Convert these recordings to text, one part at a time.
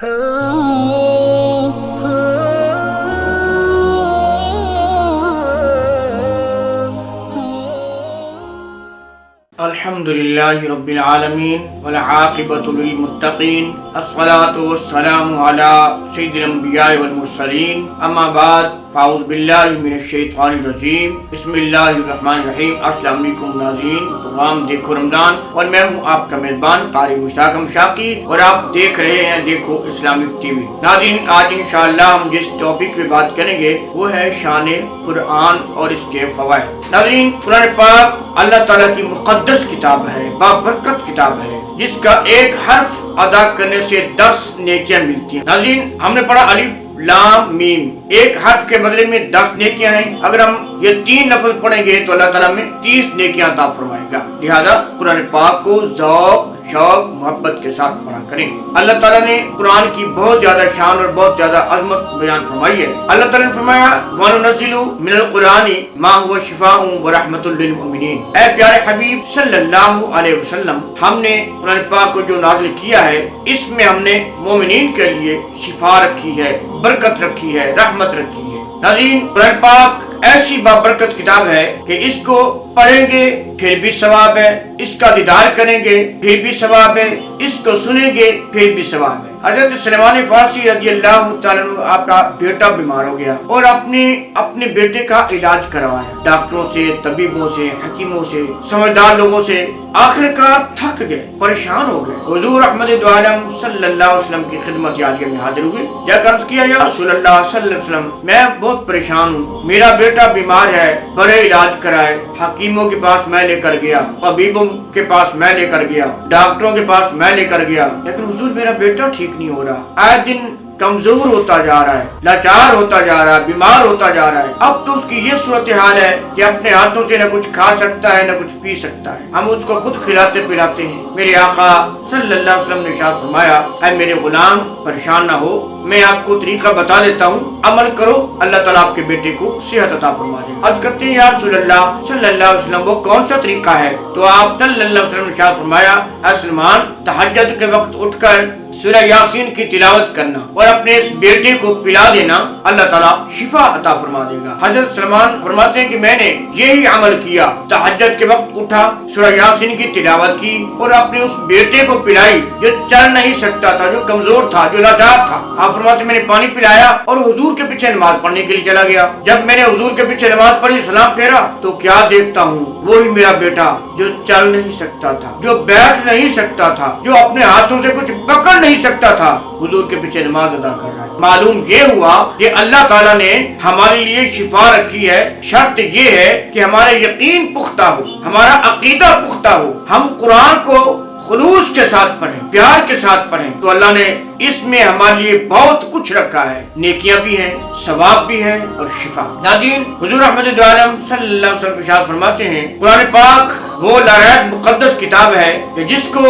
الحمدللہ رب العالمین والعاقبۃ للمتقین الصلاۃ والسلام علی سید الانبیاء والمرسلین اما بعد فاعوذ باللہ من الشیطان الرجیم بسم اللہ الرحمن الرحیم۔ السلام علیکم ناظرین، پروگرام دیکھو رمضان اور میں ہوں آپ کا میزبان قاری مشتاق مشاقی اور آپ دیکھ رہے ہیں دیکھو اسلامک ٹی وی۔ ناظرین، آج انشاءاللہ ہم جس ٹاپک پہ بات کریں گے وہ ہے شان قرآن اور اس کے فوائد۔ ناظرین، قرآن پاک اللہ تعالیٰ کی مقدس کتاب ہے، بابرکت کتاب ہے، جس کا ایک حرف ادا کرنے سے 10 نیکیاں ملتی ہیں۔ ناظرین، ہم نے پڑھا الف لام میم، ایک حرف کے بدلے میں 10 نیکیاں ہیں۔ اگر ہم یہ 3 لفظ پڑھیں گے تو اللہ تعالیٰ میں 30 نیکیاں عطا فرمائے گا۔ لہذا قرآن پاک کو ذوق شوق محبت کے ساتھ پڑھا کریں۔ اللہ تعالیٰ نے قرآن کی بہت زیادہ شان اور بہت زیادہ عظمت بیان فرمائی ہے۔ اللہ تعالیٰ نے فرمایا وَنُنَزِّلُ مِنَ الْقُرْآنِ مَا هُوَ شِفَاءٌ وَرَحْمَةٌ لِّلْمُؤْمِنِينَ۔ اے پیارے حبیب صلی اللہ علیہ وسلم، ہم نے قرآن پاک کو جو نازل کیا ہے اس میں ہم نے مومنین کے لیے شفا رکھی ہے، برکت رکھی ہے، رحمت رکھی ہے۔ ناظرین، قرآن پاک ایسی بابرکت کتاب ہے کہ اس کو پڑھیں گے پھر بھی ثواب ہے، اس کا دیدار کریں گے پھر بھی ثواب ہے، اس کو سنیں گے پھر بھی ثواب ہے۔ حضرت سلیمان فارسی رضی اللہ تعالیٰ عنہ، آپ کا بیٹا بیمار ہو گیا اور اپنے بیٹے کا علاج کروایا، ڈاکٹروں سے، طبیبوں سے، حکیموں سے، سمجھدار لوگوں سے، آخرکار تھک گئے، پریشان ہو گئے۔ حضور احمد دو عالم صلی اللہ علیہ وسلم کی خدمت عالیہ میں حاضر ہوئے، کیا عرض کیا یا رسول اللہ صلی اللہ علیہ وسلم، میں بہت پریشان ہوں، میرا بیٹا بیمار ہے، بڑے علاج کرائے، حکیموں کے پاس میں لے کر گیا، طبیبوں کے پاس میں لے کر گیا، ڈاکٹروں کے پاس میں لے کر گیا، لیکن حضور میرا بیٹا ٹھیک نہیں ہو رہا، آئے دن کمزور ہوتا جا رہا ہے، لاچار ہوتا جا رہا ہے، بیمار ہوتا جا رہا ہے۔ اب تو اس کی یہ صورتحال ہے کہ اپنے ہاتھوں سے نہ کچھ کھا سکتا ہے نہ کچھ پی سکتا ہے، ہم اس کو خود کھلاتے پلاتے ہیں۔ میرے آقا صلی اللہ علیہ وسلم نے ارشاد فرمایا، اے میرے غلام پریشان نہ ہو، میں آپ کو طریقہ بتا دیتا ہوں، عمل کرو، اللہ تعالیٰ آپ کے بیٹے کو صحت عطا فرما دے۔ عرض کرتے ہیں یا رسول اللہ صلی اللہ علیہ وسلم وہ کون سا طریقہ ہے؟ تو آپ صلی اللہ علیہ وسلم نے ارشاد فرمایا، اے سلمان، تہجد کے وقت اٹھ کر سورہ یاسین کی تلاوت کرنا اور اپنے اس بیٹے کو پلا دینا، اللہ تعالیٰ شفا عطا فرما دے گا۔ حضرت سلمان فرماتے ہیں کہ میں نے یہی عمل کیا، تہجد کے وقت اٹھا، سورہ یاسین کی تلاوت کی اور اپنے اس بیٹے کو پلائی جو چل نہیں سکتا تھا، جو کمزور تھا، جو لاچار تھا۔ آپ فرماتے میں نے پانی پلایا اور حضور کے پیچھے نماز پڑھنے کے لیے چلا گیا۔ جب میں نے حضور کے پیچھے نماز پڑھی، سلام پھیرا تو کیا دیکھتا ہوں، وہی میرا بیٹا جو چل نہیں سکتا تھا، جو بیٹھ نہیں سکتا تھا، جو اپنے ہاتھوں سے کچھ پکڑ نہیں سکتا تھا، حضور کے پیچھے نماز ادا کر رہا ہے۔ معلوم یہ ہوا کہ اللہ تعالیٰ نے ہمارے لیے شفا رکھی ہے، شرط یہ ہے کہ ہمارا یقین پختہ ہو، ہمارا عقیدہ پختہ ہو، ہم قرآن کو خلوص کے ساتھ پڑھیں، پیار کے ساتھ پڑھیں، تو اللہ نے اس میں ہمارے لیے بہت کچھ رکھا ہے، نیکیاں بھی ہیں، ثواب بھی ہیں اور شفا۔ ناظرین، حضور احمد دو عالم صلی اللہ علیہ وسلم ارشاد فرماتے ہیں، قرآن پاک وہ لارب مقدس کتاب ہے کہ جس کو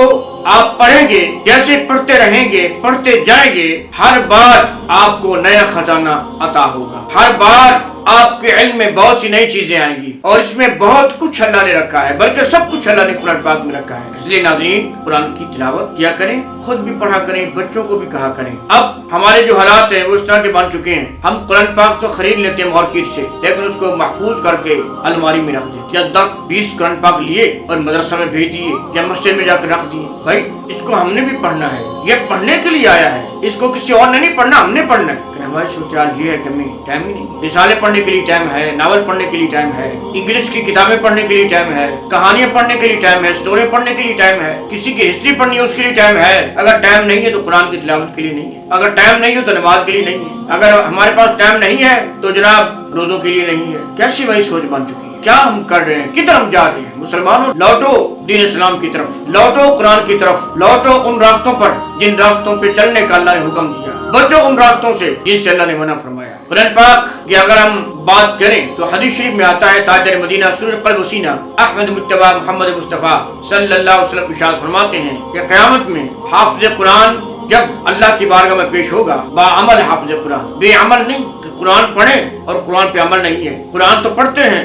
آپ پڑھیں گے، جیسے پڑھتے رہیں گے، پڑھتے جائیں گے، ہر بار آپ کو نیا خزانہ عطا ہوگا، ہر بار آپ کے علم میں بہت سی نئی چیزیں آئیں گی اور اس میں بہت کچھ اللہ نے رکھا ہے، بلکہ سب کچھ اللہ نے قرآن پاک میں رکھا ہے۔ اس لیے ناظرین، قرآن کی تلاوت کیا کریں، خود بھی پڑھا کریں، بچوں کو بھی کہا کریں۔ اب ہمارے جو حالات ہیں وہ اس طرح کے بن چکے ہیں، ہم قرآن پاک تو خرید لیتے ہیں مارکیٹ سے، لیکن اس کو محفوظ کر کے الماری میں رکھ دیتے، یا 10-20 قرآن پاک لیے اور مدرسہ میں بھیج دیے یا مسجد میں جا کر رکھ دیے۔ بھائی، اس کو ہم نے بھی پڑھنا ہے، یہ پڑھنے کے لیے آیا ہے، اس کو کسی اور نے نہیں پڑھنا، ہم نے پڑھنا ہے۔ ہماری صورتحال یہ ہے کہ ہمیں ٹائم ہی نہیں، رسالے پڑھنے کے لیے ٹائم ہے، ناول پڑھنے کے لیے ٹائم ہے، انگلش کی کتابیں پڑھنے کے لیے ٹائم ہے، کہانیاں پڑھنے کے لیے ٹائم ہے، اسٹوری پڑھنے کے لیے ٹائم ہے، کسی کی ہسٹری پڑھنی ہے اس کے لیے ٹائم ہے۔ اگر ٹائم نہیں ہے تو قرآن کی تلاوت کے لیے نہیں ہے، اگر ٹائم نہیں ہے تو نماز کے لیے نہیں ہے، اگر ہمارے پاس ٹائم نہیں ہے تو جناب روزوں کے لیے نہیں ہے۔ کیسی بھائی سوچ بن چکی ہے، کیا ہم کر رہے ہیں، کدھر ہم جا رہے ہیں؟ مسلمانوں، لوٹو دین اسلام کی طرف، لوٹو قرآن کی طرف، لوٹو ان راستوں پر جن راستوں پہ چلنے کا اللہ نے حکم دیا، بچو ان راستوں سے جن سے اللہ نے منع فرمایا۔ قرآن پاک کی اگر ہم بات کریں تو حدیث شریف میں آتا ہے، تاجر مدینہ سرور قلب و سینہ احمد متبع محمد مصطفیٰ صلی اللہ علیہ وسلم ارشاد فرماتے ہیں کہ قیامت میں حافظ قرآن جب اللہ کی بارگاہ میں پیش ہوگا، با عمل حافظ قرآن، بے عمل نہیں، کہ قرآن پڑھیں اور قرآن پہ عمل نہیں ہے۔ قرآن تو پڑھتے ہیں